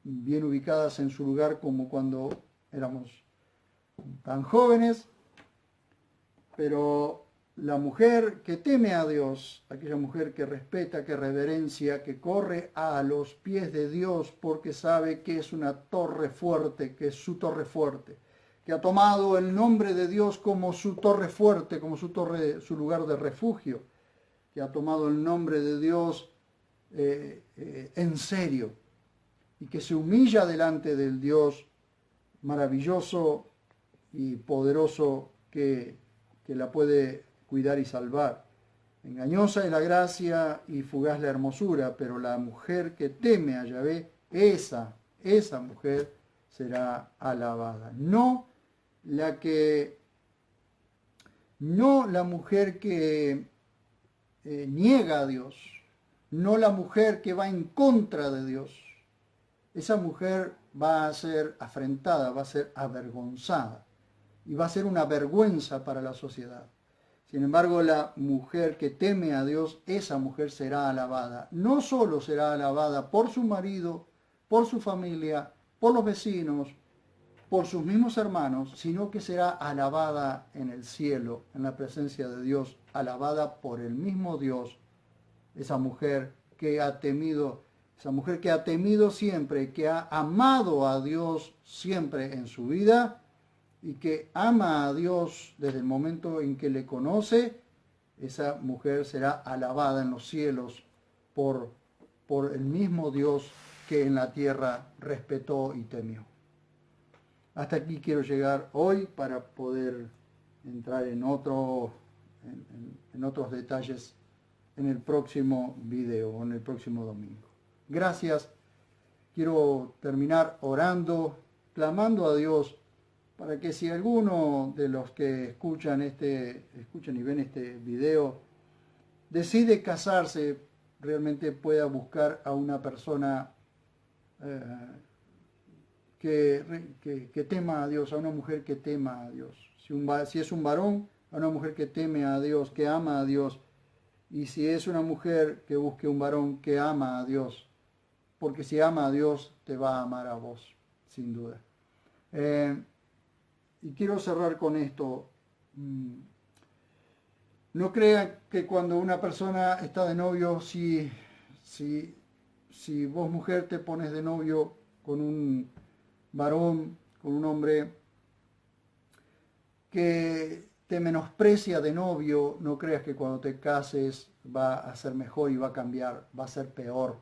bien ubicadas en su lugar como cuando éramos tan jóvenes, pero la mujer que teme a Dios, aquella mujer que respeta, que reverencia, que corre a los pies de Dios porque sabe que es una torre fuerte, que es su torre fuerte, que ha tomado el nombre de Dios como su torre fuerte, como su lugar de refugio, que ha tomado el nombre de Dios en serio, y que se humilla delante del Dios maravilloso y poderoso que la puede cuidar y salvar. Engañosa es la gracia y fugaz la hermosura, pero la mujer que teme a Yahvé, esa mujer será alabada. No la mujer que niega a Dios, no la mujer que va en contra de Dios. Esa mujer va a ser afrentada, va a ser avergonzada y va a ser una vergüenza para la sociedad. Sin embargo, la mujer que teme a Dios, esa mujer será alabada. No solo será alabada por su marido, por su familia, por los vecinos, por sus mismos hermanos, sino que será alabada en el cielo, en la presencia de Dios, alabada por el mismo Dios. Esa mujer que ha temido siempre, que ha amado a Dios siempre en su vida y que ama a Dios desde el momento en que le conoce, esa mujer será alabada en los cielos por el mismo Dios que en la tierra respetó y temió. Hasta aquí quiero llegar hoy para poder entrar en otros detalles en el próximo video o en el próximo domingo. Gracias. Quiero terminar orando, clamando a Dios para que si alguno de los que escuchan y ven este video decide casarse, realmente pueda buscar a una persona que tema a Dios, a una mujer que tema a Dios. Si es un varón, a una mujer que teme a Dios, que ama a Dios. Y si es una mujer, que busque un varón que ama a Dios, porque si ama a Dios, te va a amar a vos, sin duda. Y quiero cerrar con esto. No crean que cuando una persona está de novio, si vos mujer te pones de novio con un varón, con un hombre que te menosprecia de novio, no creas que cuando te cases va a ser mejor y va a cambiar, va a ser peor.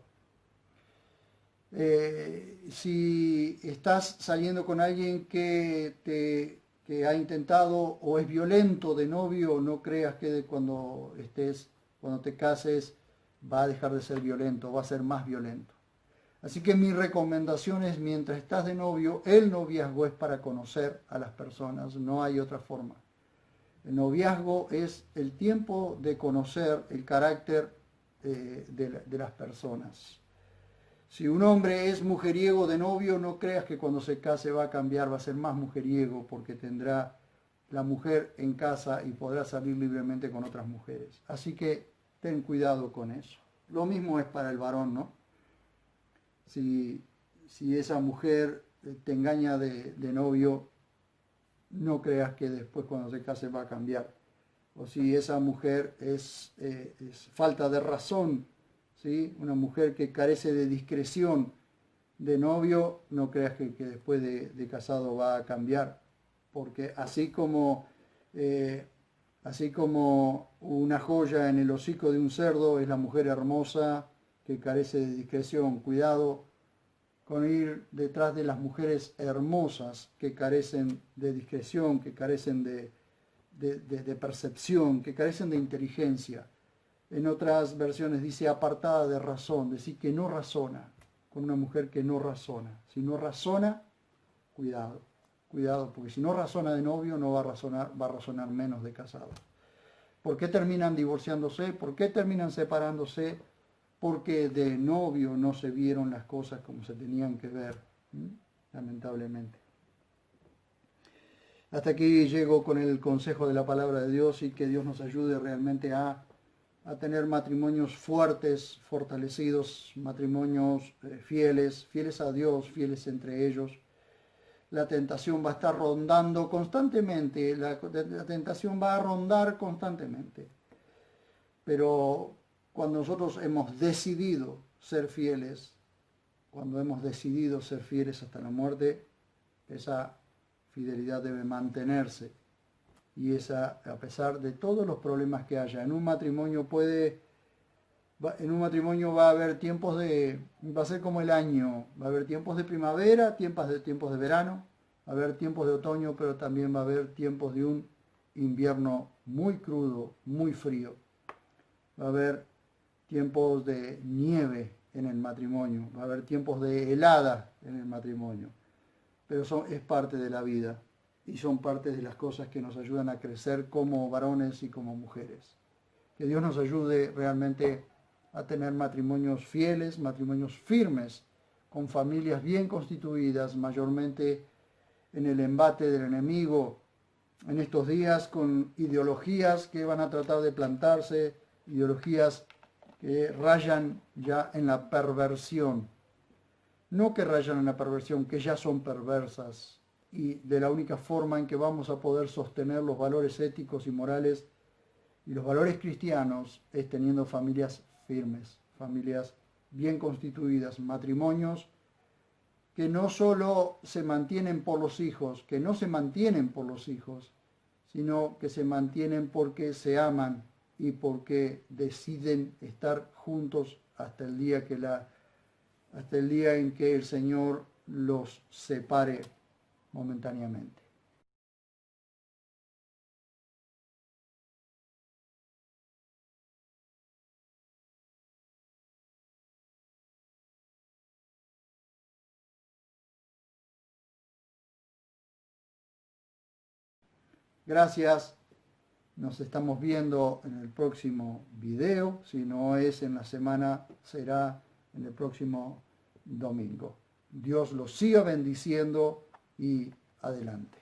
Si estás saliendo con alguien que ha intentado o es violento de novio, no creas que cuando te cases va a dejar de ser violento, va a ser más violento. Así que mi recomendación es, mientras estás de novio, el noviazgo es para conocer a las personas, no hay otra forma. El noviazgo es el tiempo de conocer el carácter de las personas. Si un hombre es mujeriego de novio, no creas que cuando se case va a cambiar, va a ser más mujeriego porque tendrá la mujer en casa y podrá salir libremente con otras mujeres. Así que ten cuidado con eso. Lo mismo es para el varón, ¿no? Si esa mujer te engaña de novio, no creas que después cuando se case va a cambiar. O si esa mujer es falta de razón, ¿sí? Una mujer que carece de discreción de novio, no creas que después de casado va a cambiar. Porque así como una joya en el hocico de un cerdo es la mujer hermosa que carece de discreción. Cuidado con ir detrás de las mujeres hermosas que carecen de discreción, que carecen de percepción, que carecen de inteligencia. En otras versiones dice apartada de razón, decir que no razona, con una mujer que no razona. Si no razona, cuidado, cuidado, porque si no razona de novio no va a razonar menos de casado. ¿Por qué terminan divorciándose? ¿Por qué terminan separándose? Porque de novio no se vieron las cosas como se tenían que ver, lamentablemente. Hasta aquí llego con el consejo de la palabra de Dios y que Dios nos ayude realmente a tener matrimonios fuertes, fortalecidos, matrimonios fieles a Dios, fieles entre ellos. La tentación va a estar rondando constantemente, la tentación va a rondar constantemente. Pero cuando nosotros hemos decidido ser fieles, cuando hemos decidido ser fieles hasta la muerte, esa fidelidad debe mantenerse. Y esa, a pesar de todos los problemas que haya, en un matrimonio va a haber va a ser como el año, va a haber tiempos de primavera, tiempos de verano, va a haber tiempos de otoño, pero también va a haber tiempos de un invierno muy crudo, muy frío. Va a haber tiempos de nieve en el matrimonio, va a haber tiempos de helada en el matrimonio, pero es parte de la vida y son parte de las cosas que nos ayudan a crecer como varones y como mujeres. Que Dios nos ayude realmente a tener matrimonios fieles, matrimonios firmes, con familias bien constituidas, mayormente en el embate del enemigo en estos días, con ideologías que van a tratar de plantarse, ideologías que rayan ya en la perversión. No que rayan en la perversión, que ya son perversas. Y de la única forma en que vamos a poder sostener los valores éticos y morales y los valores cristianos es teniendo familias firmes, familias bien constituidas, matrimonios que no solo se mantienen por los hijos, que no se mantienen por los hijos, sino que se mantienen porque se aman y porque deciden estar juntos hasta el día en que el Señor los separe momentáneamente. Gracias. Nos estamos viendo en el próximo video. Si no es en la semana, será en el próximo domingo. Dios los siga bendiciendo y adelante.